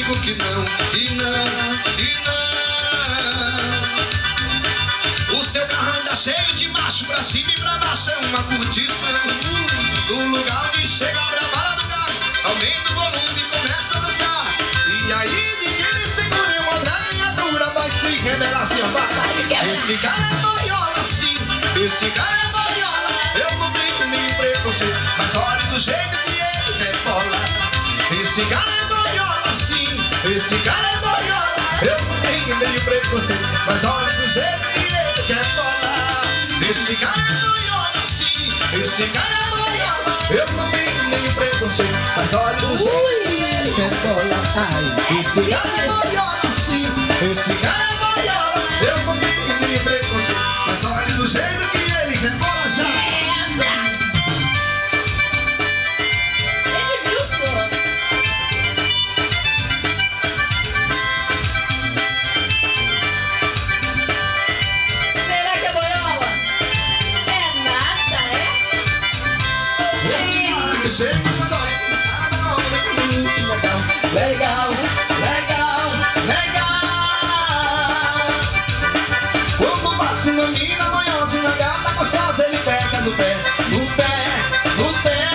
digo que não, que não, que não. O seu carro anda cheio de macho, pra cima e pra baixo é uma curtição. No lugar onde chega abre a mala do carro, aumenta o volume e começa a dançar. E aí ninguém me segura e uma ganhadura vai se revelar assim, ó. Esse cara é boiola sim, esse cara é boiola. Eu não tenho nenhum preconceito, mas olha do jeito que ele rebola. Esse cara é boiola sim, esse cara é boiola. Eu não tenho nenhum preconceito, mas olha do jeito que ele rebola. Esse cara é boiola sim, esse cara é boiola. Eu não tenho nenhum preconceito, mas olha do jeito que ele rebola. Esse cara é boiola sim, esse cara é boiola. Eu não tenho nenhum preconceito, mas olha do jeito que ele rebola já. Legal, legal, legal. Quando passa uma mina manhosa e uma gata gostosa, ele pega no pé, no pé, no pé.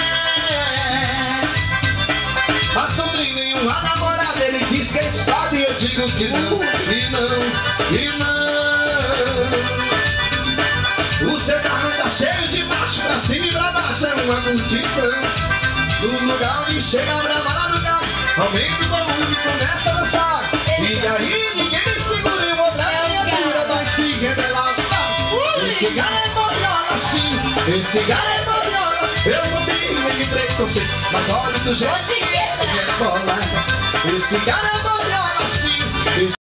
Mas não tem nenhuma namorada, ele diz que é espada e eu digo que não, que não, que não. O seu carro tá cheio de macho, pra cima e pra baixo é uma curtição. No lugar onde chega a bravada do carro, aumenta o volume e começa a dançar. E aí ninguém me segura e outra criatura vai se revelar. Esse cara é boiola sim, esse cara é boiola. Eu não tenho nem preconceito, mas olha do jeito que ele rebola. Esse cara é boiola.